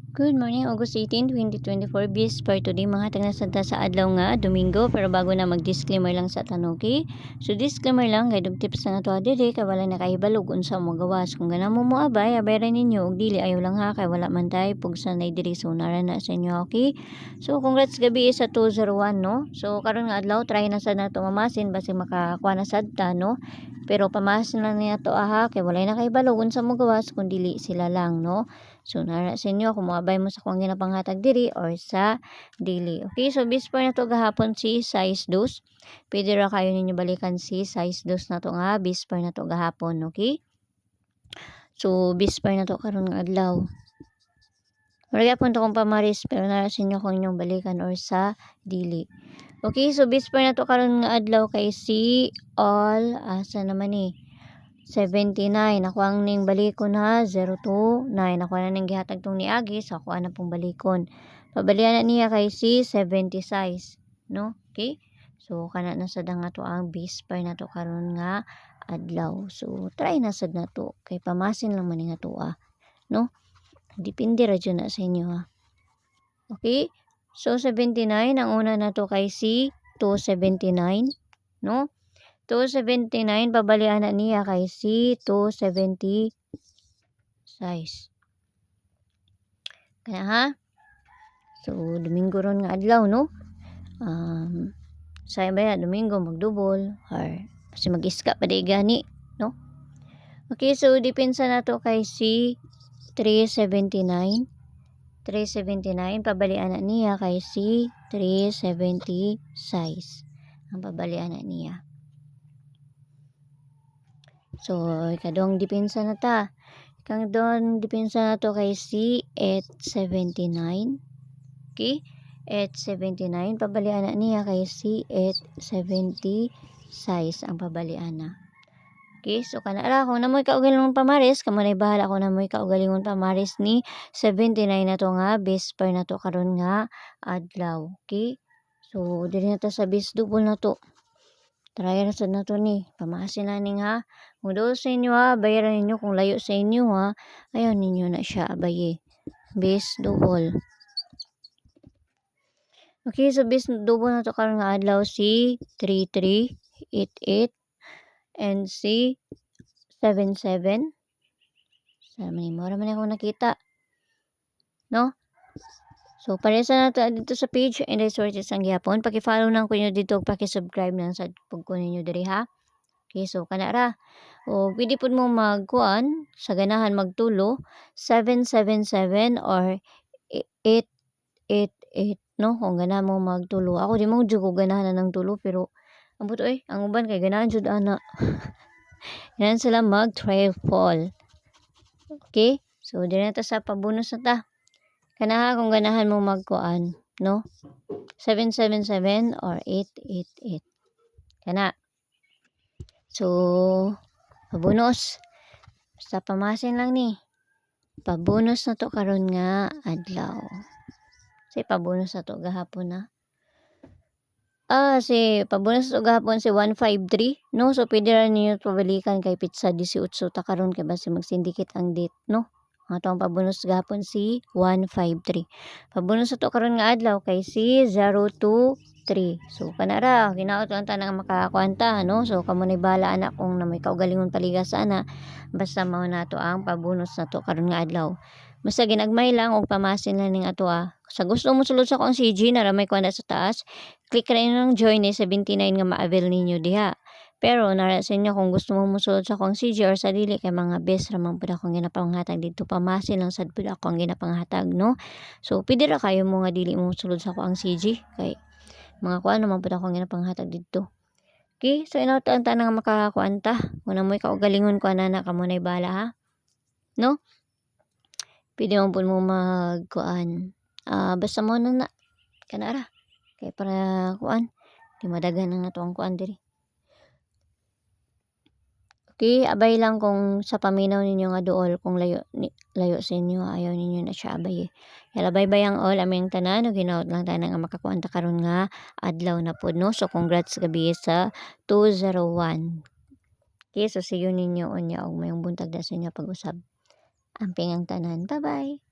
Good morning, August 18, 2024. Bis for today, mga tagnasanta sa adlaw nga, Domingo. Pero bago na mag-disclaimer lang sa tanuki. So, disclaimer lang, kay tips na ito adiri, kay wala na kahibalog unsa mo gawas. Kung gana mo abay rin ninyo, og dili ayaw lang ha, kay wala man tayo, pugsa na diri, so nara na sa inyo, okay? So, congrats gabi sa 201, no? So, karon nga adlaw, try na sa nato mamasin, basi makakuha na sad ta, no? Pero pamasin lang niya to aha, kay wala na kahibalog unsa mo gawas, kung dili sila lang, no? So, nara sa inyo kung moabay mo sa kung ginapanghatag diri or sa dili. Okay, so before na to gahapon si size 2. Pwede ra kayo ninyo balikan si size 2 na to nga before na to gahapon, okay? So, before na to karon nga adlaw. Marga po to kung pamaris pero nara sa inyo kung inyong balikan or sa dili. Okay, so before na to karon nga adlaw kay si all asa naman ni 79. Ako ang ning balikon ha. 029. Ako na ning gihatag tong niagi. So, ako na pong balikon. Pabalian na niya kay si 76. No? Okay? So, kana na sad nga to ang bisper na to karon nga adlaw. So, try na sad na to. Kay pamasin lang man nga to No? Depende ra dyan na sa inyo ha. Okay? So, 79. Ang una na to kay si 279. No? 279 pabalian na niya kay si 270 size. Kaya ha? So, Domingo ron nga adlaw, no? Saya ba ya, Domingo magdubol or kasi mag-iska pa di gani, no? Okay, so depensa na to kay si 379. 379 pabalian na niya kay si 370 size. Ang pabalian na niya. So, ikadong depensa na ta. Kang doon, depensa na to kay si 879. Okay? 879. Pabalian na niya kay si 870 size ang pabalian na. Okay? So, kanara kung namoy kaugalingon pamaris, kamunay bahala kung namoy kaugalingon pamaris ni 79 na to nga, base per na to karon nga adlaw. Okay? So, dili na ta sa base double na to. Try na sad na to ni. Pamasin na ning ha. Kung doon sa inyo ha, bayaran ninyo. Kung layo sa inyo ha, ayaw ninyo na siya abaye. Base double. Okay, so base double na to karon nga adlaw si 3388 and si 77. Sa manimora man ako nakita. No? So, paresa na to dito sa page and resources ang gihapon. Paki-follow nang ko nyo dito, paki-subscribe nang sa pagkunin nyo diri ha. Okay, so kanara. O pwede po mo magkuan sa ganahan magtulo 777 or 888 no kung ganahan mo magtulo. Ako di mo jud ko ganahan ng tulo pero ang buto ang uban kay ganahan jud ana. Ganahan sila mag triple. Okay? So dire na ta sa pabonus na ta. Kanaha kung ganahan mo magkuan no 777 or 888. Kana. So, pabonus. Basta pamasin lang ni. Pabonus na to karon nga adlaw. Say pabonus na to gahapon na. Si pabonus to gahapon si 153, no? So, pwede rin niyo pabalikan kay pizza 18 ta karon kay basi magsindikit ang date, no? Ang atong pabonus gahapon si 153. Pabonus na to karon nga adlaw kay si 023. So, kanara, hinaot lang ta nang makakwanta, no? So, kamo ni bala anak kung na may kaugalingon paligas ana. Basta mao na to ang pabonus na to karon nga adlaw. Basta ginagmay lang og pamasin lang ning ato Sa gusto mo sulod sa akong CG na ramay ko na sa taas, click rin ng join 79 nga ma-avail ninyo diha. Pero nara sa inyo kung gusto mo musulod sa akong CG or sa dili kay mga best ramang pud akong ginapanghatag dito pamasin lang sad pud ako ang ginapanghatag, no? So pwede ra kayo mo nga dili mo musulod sa akong CG kay mga kuan naman pud akong ginapanghatag dito. Okay, so inautan ta nang makakuan ta. Kung namoy kaugalingon ko ana kamo nay bala ha. No? Pwede mo po mo magkuan. Basta mo na kanara. Kaya para kuan. Di madagan na to ang kuan diri. Okay, abay lang kung sa paminaw ninyo nga duol kung layo sa inyo ayaw ninyo na siya abay. Kaya bye ang all aming tanan ug hinaut lang tanan nga makakuan ta karon nga adlaw na pod no. So congrats gabi sa 201. Okay, so see you ninyo unya og mayong buntag na sa inyo pag-usab. Amping ang tanan. Bye-bye.